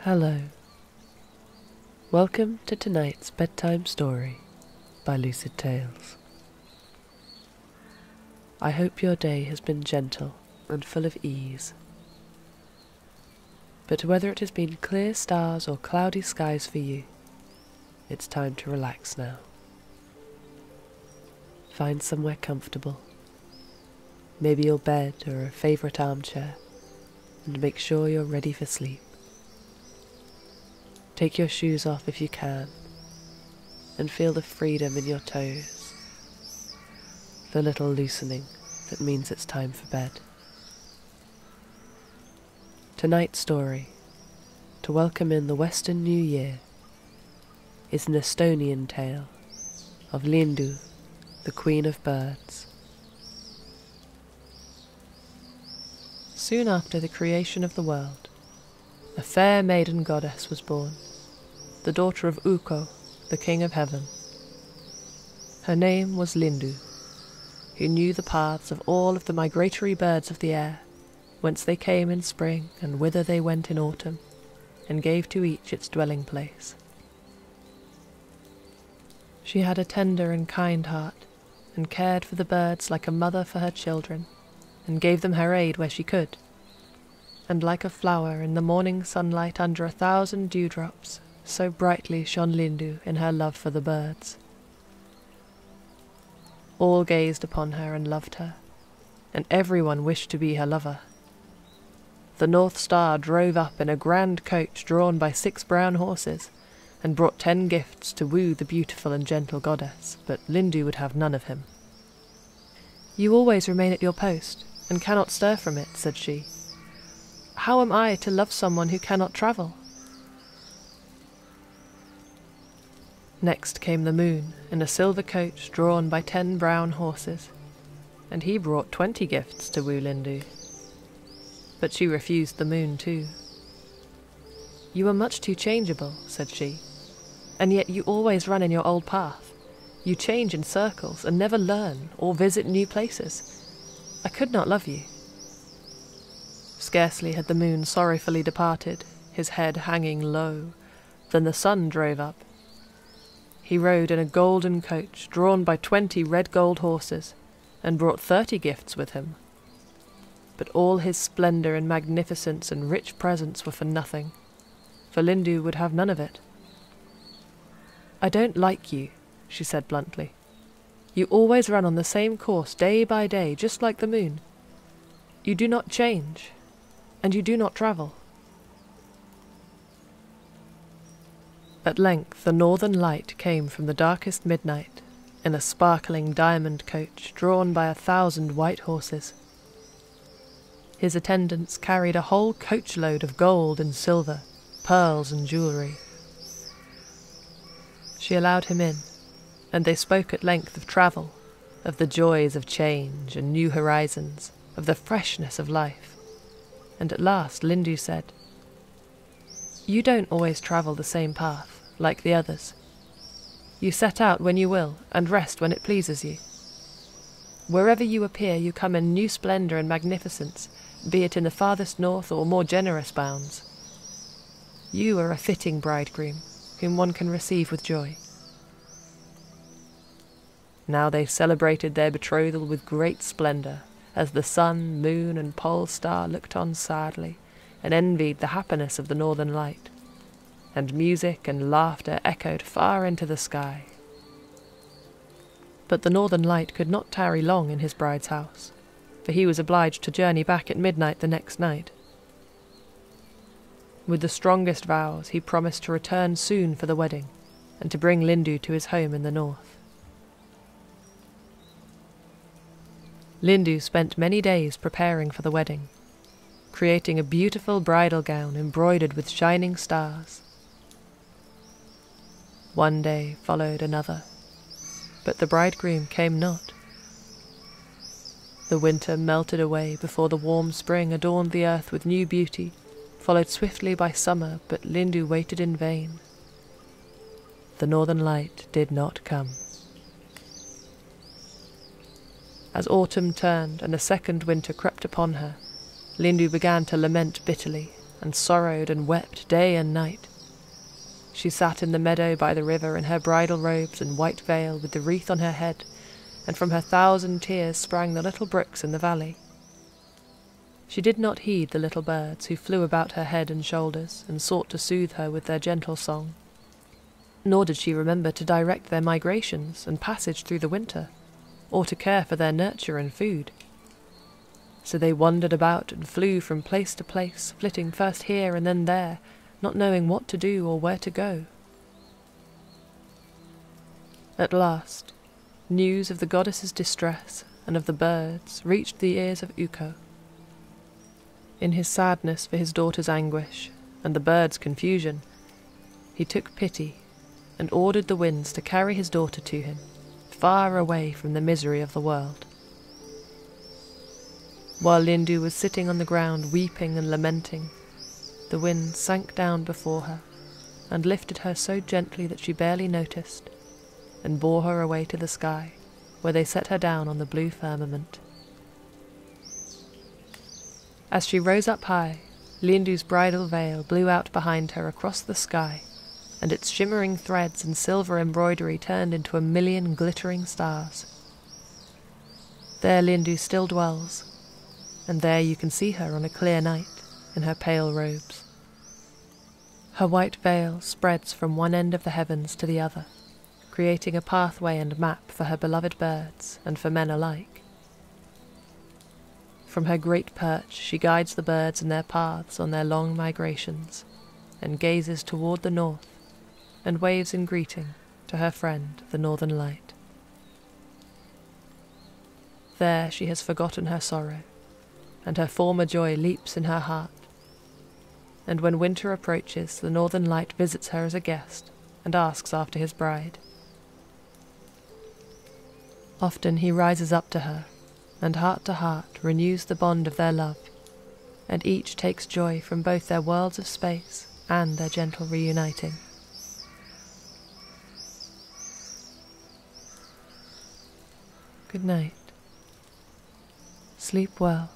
Hello. Welcome to tonight's bedtime story by Lucid Tales. I hope your day has been gentle and full of ease. But whether it has been clear stars or cloudy skies for you, it's time to relax now. Find somewhere comfortable, maybe your bed or a favourite armchair, and make sure you're ready for sleep. Take your shoes off if you can, and feel the freedom in your toes, the little loosening that means it's time for bed. Tonight's story, to welcome in the Western New Year, is an Estonian tale of Lindu, the Queen of Birds. Soon after the creation of the world, a fair maiden goddess was born, the daughter of Ukko, the King of Heaven. Her name was Lindu, who knew the paths of all of the migratory birds of the air, whence they came in spring and whither they went in autumn, and gave to each its dwelling place. She had a tender and kind heart, and cared for the birds like a mother for her children, and gave them her aid where she could. And like a flower in the morning sunlight under 1,000 dewdrops, so brightly shone Lindu in her love for the birds. All gazed upon her and loved her, and everyone wished to be her lover. The North Star drove up in a grand coach drawn by 6 brown horses, and brought 10 gifts to woo the beautiful and gentle goddess, but Lindu would have none of him. "You always remain at your post, and cannot stir from it," said she. "How am I to love someone who cannot travel?" Next came the moon in a silver coach drawn by 10 brown horses, and he brought 20 gifts to woo Lindu. But she refused the moon too. "You are much too changeable," said she, "and yet you always run in your old path. You change in circles and never learn or visit new places. I could not love you." Scarcely had the moon sorrowfully departed, his head hanging low, than the sun drove up. He rode in a golden coach drawn by 20 red-gold horses, and brought 30 gifts with him. But all his splendour and magnificence and rich presents were for nothing, for Lindu would have none of it. "I don't like you," she said bluntly. "You always run on the same course day by day, just like the moon. You do not change, and you do not travel." At length the northern light came from the darkest midnight, in a sparkling diamond coach drawn by 1,000 white horses. His attendants carried a whole coachload of gold and silver, pearls and jewellery. She allowed him in, and they spoke at length of travel, of the joys of change and new horizons, of the freshness of life. And at last Lindu said, "You don't always travel the same path, like the others. You set out when you will, and rest when it pleases you. Wherever you appear you come in new splendour and magnificence, be it in the farthest north or more generous bounds. You are a fitting bridegroom, whom one can receive with joy." Now they celebrated their betrothal with great splendour, as the sun, moon, and pole star looked on sadly, and envied the happiness of the northern light, and music and laughter echoed far into the sky. But the northern light could not tarry long in his bride's house, for he was obliged to journey back at midnight the next night. With the strongest vows he promised to return soon for the wedding, and to bring Lindu to his home in the north. Lindu spent many days preparing for the wedding, creating a beautiful bridal gown embroidered with shining stars. One day followed another, but the bridegroom came not. The winter melted away before the warm spring adorned the earth with new beauty, followed swiftly by summer, but Lindu waited in vain. The northern light did not come. As autumn turned and a second winter crept upon her, Lindu began to lament bitterly, and sorrowed and wept day and night. She sat in the meadow by the river in her bridal robes and white veil with the wreath on her head, and from her 1,000 tears sprang the little brooks in the valley. She did not heed the little birds who flew about her head and shoulders and sought to soothe her with their gentle song. Nor did she remember to direct their migrations and passage through the winter, or to care for their nurture and food. So they wandered about and flew from place to place, flitting first here and then there, not knowing what to do or where to go. At last, news of the goddess's distress and of the birds reached the ears of Ukko. In his sadness for his daughter's anguish and the birds' confusion, he took pity and ordered the winds to carry his daughter to him, far away from the misery of the world. While Lindu was sitting on the ground weeping and lamenting, the wind sank down before her and lifted her so gently that she barely noticed, and bore her away to the sky, where they set her down on the blue firmament. As she rose up high, Lindu's bridal veil blew out behind her across the sky, and its shimmering threads and silver embroidery turned into 1,000,000 glittering stars. There Lindu still dwells, and there you can see her on a clear night, in her pale robes. Her white veil spreads from one end of the heavens to the other, creating a pathway and map for her beloved birds and for men alike. From her great perch she guides the birds in their paths on their long migrations, and gazes toward the north, and waves in greeting to her friend the northern light. There she has forgotten her sorrow, and her former joy leaps in her heart, and when winter approaches the northern light visits her as a guest and asks after his bride. Often he rises up to her, and heart to heart renews the bond of their love, and each takes joy from both their worlds of space and their gentle reuniting. Good night. Sleep well,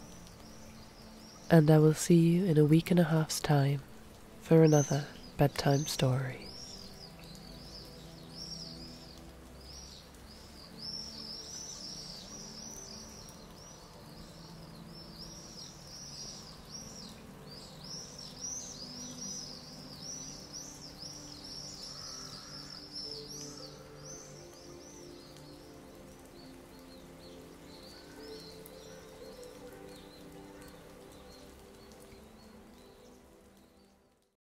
and I will see you in a week and a half's time for another bedtime story.